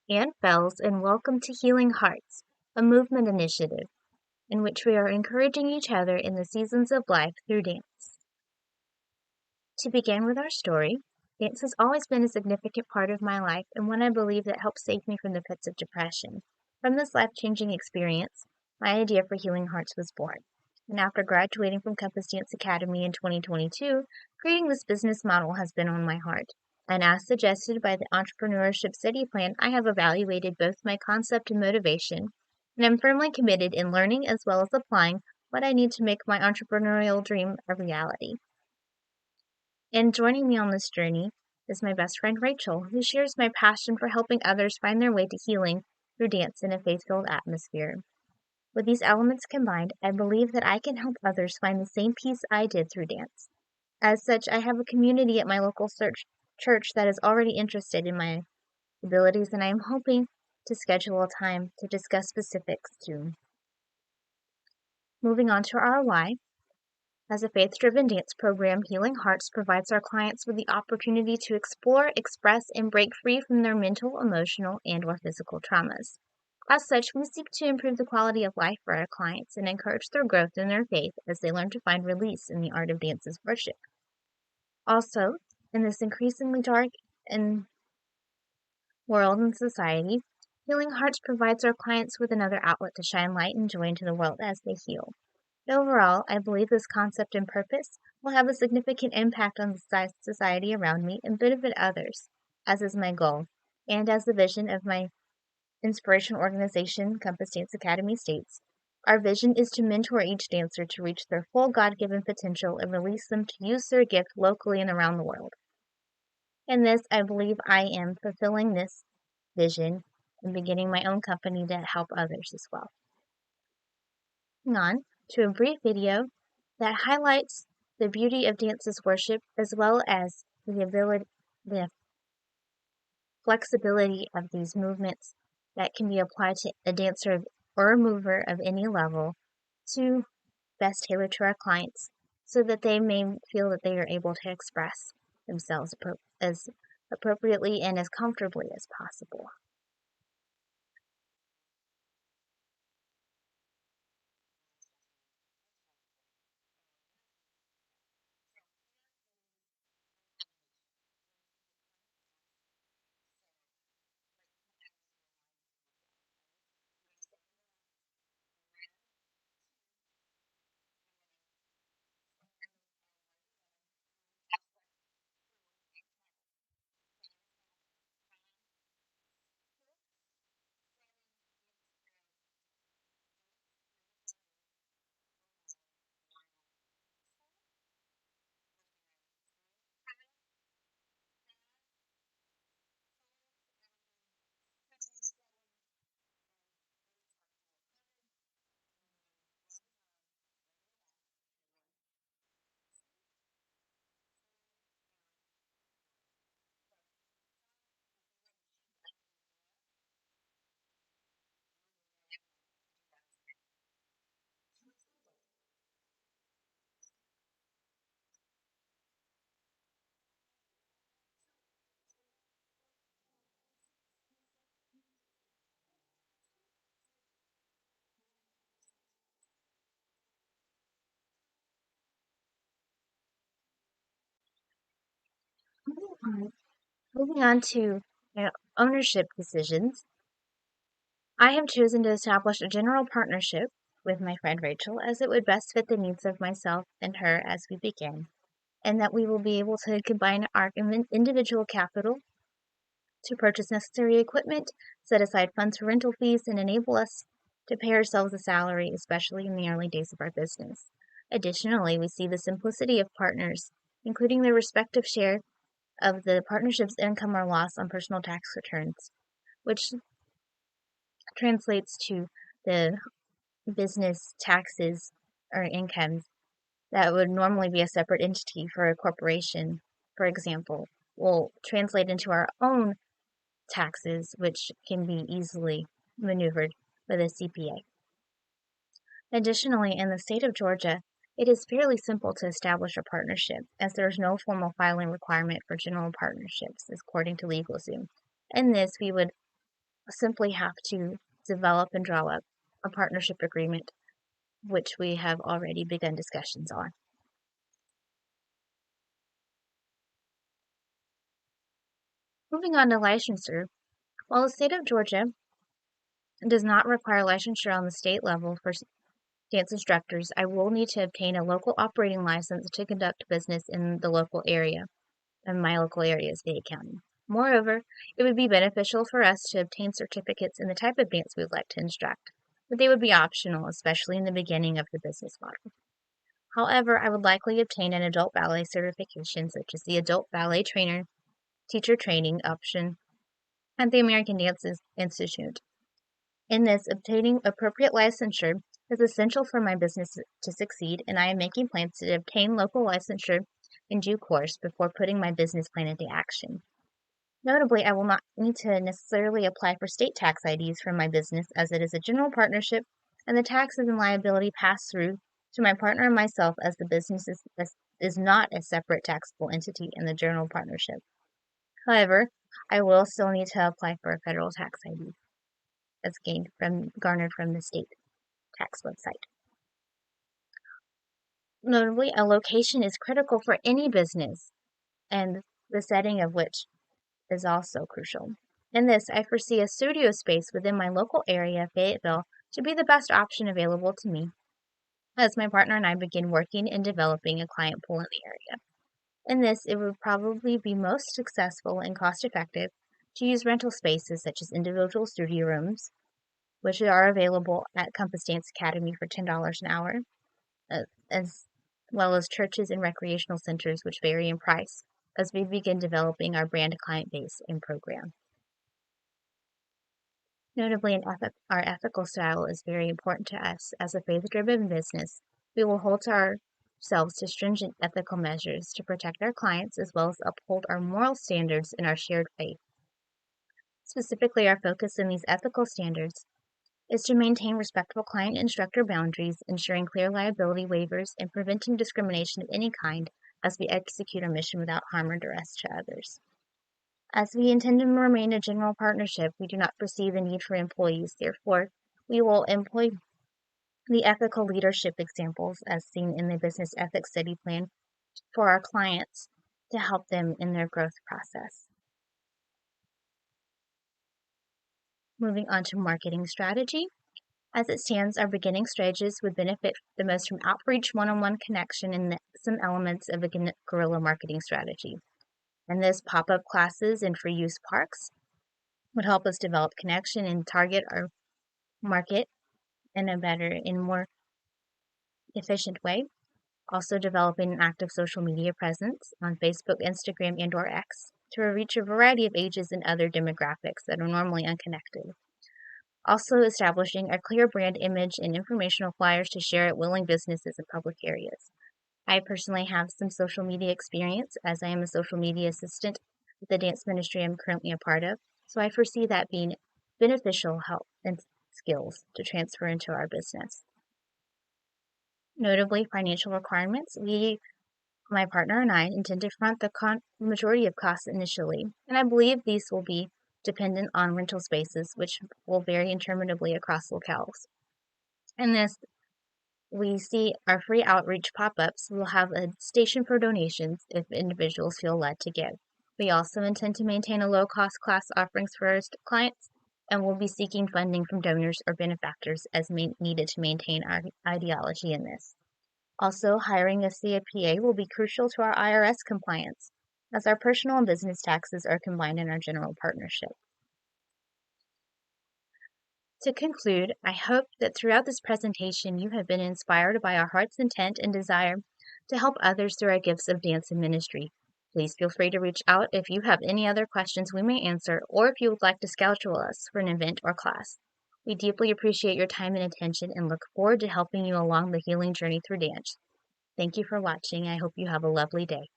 Ann Fells, and welcome to Healing Hearts, a movement initiative in which we are encouraging each other in the seasons of life through dance. To begin with our story, dance has always been a significant part of my life and one I believe that helped save me from the pits of depression. From this life-changing experience, my idea for Healing Hearts was born. And after graduating from Compass Dance Academy in 2022, creating this business model has been on my heart. And as suggested by the Entrepreneurship Study Plan, I have evaluated both my concept and motivation, and I'm firmly committed in learning as well as applying what I need to make my entrepreneurial dream a reality. And joining me on this journey is my best friend Rachel, who shares my passion for helping others find their way to healing through dance in a faith-filled atmosphere. With these elements combined, I believe that I can help others find the same peace I did through dance. As such, I have a community at my local church that is already interested in my abilities, and I am hoping to schedule a time to discuss specifics soon. Moving on to our why. As a faith-driven dance program, Healing Hearts provides our clients with the opportunity to explore, express, and break free from their mental, emotional, and/or physical traumas. As such, we seek to improve the quality of life for our clients and encourage their growth in their faith as they learn to find release in the art of dance's worship. Also, in this increasingly dark world and society, Healing Hearts provides our clients with another outlet to shine light and joy into the world as they heal. Overall, I believe this concept and purpose will have a significant impact on the society around me and benefit others, as is my goal, and as the vision of my inspirational organization, Compass Dance Academy, states. Our vision is to mentor each dancer to reach their full God-given potential and release them to use their gift locally and around the world. In this, I believe I am fulfilling this vision and beginning my own company to help others as well. Moving on to a brief video that highlights the beauty of dance's worship as well as the flexibility of these movements that can be applied to a dancer or a mover of any level to best tailor to our clients so that they may feel that they are able to express themselves as appropriately and as comfortably as possible. Moving on to ownership decisions, I have chosen to establish a general partnership with my friend Rachel as it would best fit the needs of myself and her as we begin, and that we will be able to combine our individual capital to purchase necessary equipment, set aside funds for rental fees, and enable us to pay ourselves a salary, especially in the early days of our business. Additionally, we see the simplicity of partners, including their respective share of the partnership's income or loss on personal tax returns, which translates to the business taxes or incomes that would normally be a separate entity for a corporation, for example, will translate into our own taxes, which can be easily maneuvered with a CPA. Additionally, in the state of Georgia, it is fairly simple to establish a partnership, as there is no formal filing requirement for general partnerships, according to LegalZoom. In this, we would simply have to develop and draw up a partnership agreement, which we have already begun discussions on. Moving on to licensure, while the state of Georgia does not require licensure on the state level for dance instructors, I will need to obtain a local operating license to conduct business in the local area, and my local area is Dade County. Moreover, it would be beneficial for us to obtain certificates in the type of dance we would like to instruct, but they would be optional, especially in the beginning of the business model. However, I would likely obtain an adult ballet certification, such as the Adult Ballet Trainer Teacher Training option at the American Dance Institute. In this, obtaining appropriate licensure is essential for my business to succeed, and I am making plans to obtain local licensure in due course before putting my business plan into action. Notably, I will not need to necessarily apply for state tax IDs for my business, as it is a general partnership, and the taxes and liability pass through to my partner and myself, as the business is not a separate taxable entity in the general partnership. However, I will still need to apply for a federal tax ID that's garnered from the state tax website. Notably, a location is critical for any business, and the setting of which is also crucial. In this, I foresee a studio space within my local area, Fayetteville, to be the best option available to me, as my partner and I begin working and developing a client pool in the area. In this, it would probably be most successful and cost-effective to use rental spaces such as individual studio rooms, which are available at Compass Dance Academy for $10 an hour, as well as churches and recreational centers, which vary in price, as we begin developing our brand client base and program. Notably, our ethical style is very important to us. As a faith-driven business, we will hold to ourselves to stringent ethical measures to protect our clients, as well as uphold our moral standards in our shared faith. Specifically, our focus in these ethical standards is to maintain respectful client-instructor boundaries, ensuring clear liability waivers, and preventing discrimination of any kind as we execute our mission without harm or duress to others. As we intend to remain a general partnership, we do not foresee the need for employees. Therefore, we will employ the ethical leadership examples as seen in the business ethics study plan for our clients to help them in their growth process. Moving on to marketing strategy. As it stands, our beginning stages would benefit the most from outreach, one-on-one connection, and some elements of a guerrilla marketing strategy. And those pop-up classes and free use parks would help us develop connection and target our market in a better and more efficient way. Also developing an active social media presence on Facebook, Instagram, and/or X to reach a variety of ages and other demographics that are normally unconnected. Also establishing a clear brand image and informational flyers to share at willing businesses and public areas. I personally have some social media experience, as I am a social media assistant with the dance ministry I'm currently a part of, so I foresee that being beneficial help and skills to transfer into our business. Notably, financial requirements. My partner and I, intend to front the majority of costs initially, and I believe these will be dependent on rental spaces, which will vary interminably across locales. In this, we see our free outreach pop-ups will have a station for donations if individuals feel led to give. We also intend to maintain a low-cost class offerings for our clients, and will be seeking funding from donors or benefactors as needed to maintain our ideology in this. Also, hiring a CPA will be crucial to our IRS compliance, as our personal and business taxes are combined in our general partnership. To conclude, I hope that throughout this presentation you have been inspired by our heart's intent and desire to help others through our gifts of dance and ministry. Please feel free to reach out if you have any other questions we may answer, or if you would like to schedule us for an event or class. We deeply appreciate your time and attention and look forward to helping you along the healing journey through dance. Thank you for watching. I hope you have a lovely day.